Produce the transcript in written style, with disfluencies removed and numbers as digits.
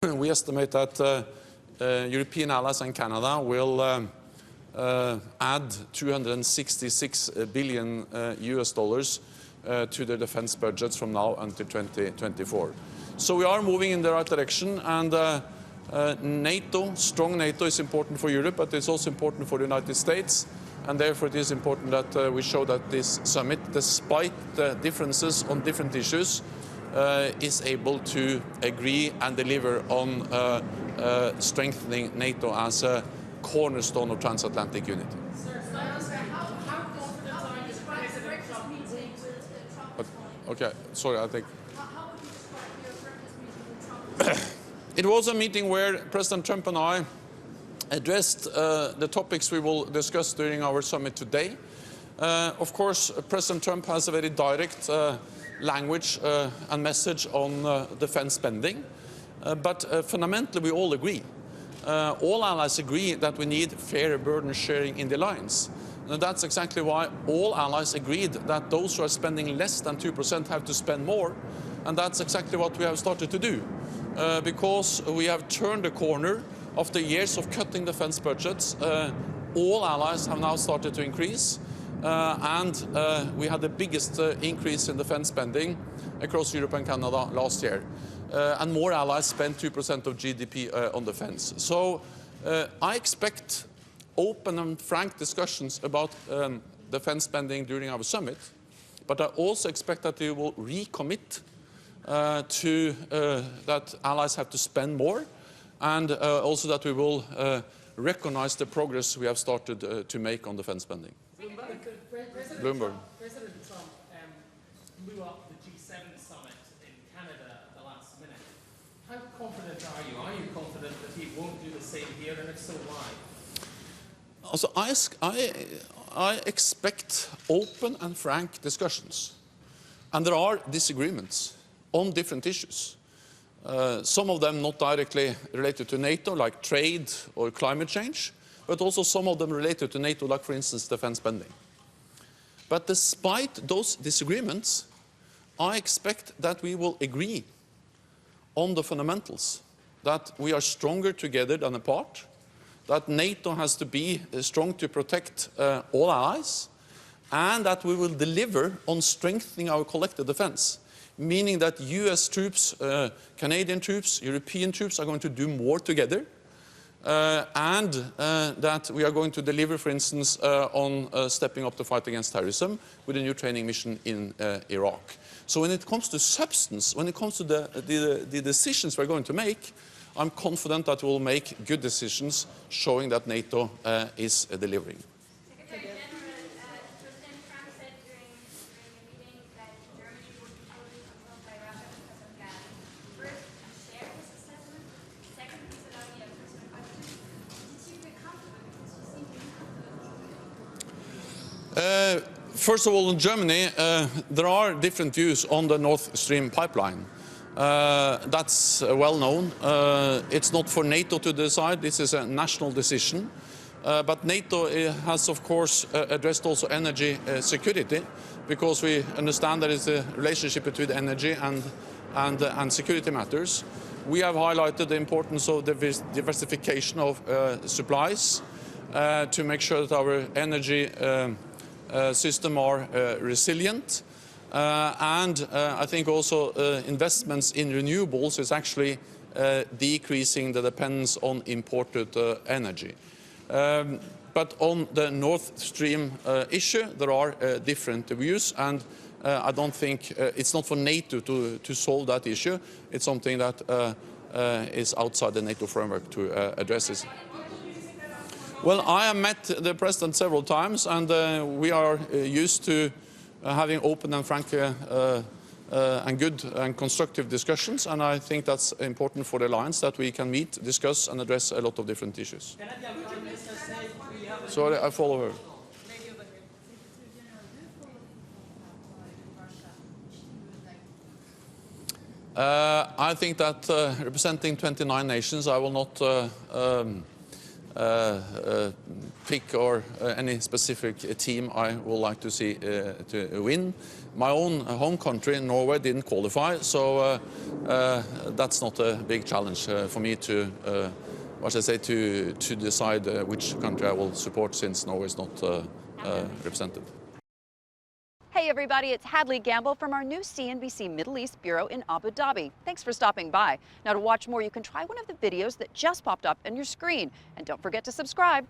we estimate that European allies and Canada will add 266 billion US dollars to their defense budgets from now until 2024. So we are moving in the right direction, and NATO, strong NATO, is important for Europe, but it's also important for the United States, and therefore it is important that we show that this summit, despite the differences on different issues, is able to agree and deliver on strengthening NATO as a cornerstone of transatlantic unity. Okay, sorry, I think. It was a meeting where President Trump and I addressed the topics we will discuss during our summit today. Of course, President Trump has a very direct language and message on defense spending, but fundamentally we all agree. All allies agree that we need fairer burden sharing in the alliance. And that's exactly why all allies agreed that those who are spending less than 2% have to spend more, and that's exactly what we have started to do. Because we have turned the corner after years of cutting defense budgets, all allies have now started to increase, and we had the biggest increase in defense spending across Europe and Canada last year. And more allies spend 2% of GDP on defense. So I expect open and frank discussions about defense spending during our summit, but I also expect that we will recommit to that allies have to spend more, and also that we will recognize the progress we have started to make on defense spending. Bloomberg. President Trump blew up the G7 summit in Canada at the last minute. How confident are you? Are you confident that he won't do the same here, and if so, why? Also, I expect open and frank discussions, and there are disagreements on different issues. Some of them not directly related to NATO, like trade or climate change, but also some of them related to NATO, like, for instance, defense spending. But despite those disagreements, I expect that we will agree on the fundamentals, that we are stronger together than apart, that NATO has to be strong to protect all allies, and that we will deliver on strengthening our collective defense, meaning that US troops, Canadian troops, European troops are going to do more together, and that we are going to deliver, for instance, on stepping up the fight against terrorism with a new training mission in Iraq. So when it comes to substance, when it comes to the decisions we're going to make, I'm confident that we'll make good decisions showing that NATO is delivering. Secretary General, President Trump said during a meeting that Germany would be totally controlled by Russia because of gas. First, you share this assessment. Second, please allow me a personal question. Did you feel comfortable because you seem to be comfortable? First of all, in Germany, there are different views on the Nord Stream pipeline. That's well known. It's not for NATO to decide. This is a national decision. But NATO has, of course, addressed also energy security, because we understand there is a relationship between energy and security matters. We have highlighted the importance of diversification of supplies to make sure that our energy system are resilient. And I think also investments in renewables is actually decreasing the dependence on imported energy. But on the Nord Stream issue, there are different views, and I don't think it's not for NATO to solve that issue. It's something that is outside the NATO framework to address this. Well, I have met the President several times, and we are used to having open and frank and good and constructive discussions, and I think that's important for the alliance, that we can meet, discuss and address a lot of different issues. Sorry, I follow her. I think that representing 29 nations, I will not pick or any specific team I would like to see to win. My own home country, Norway, didn't qualify, so that's not a big challenge for me to, to decide which country I will support, since Norway is not represented. Hey everybody, it's Hadley Gamble from our new CNBC Middle East Bureau in Abu Dhabi. Thanks for stopping by. Now, to watch more, you can try one of the videos that just popped up on your screen. And don't forget to subscribe.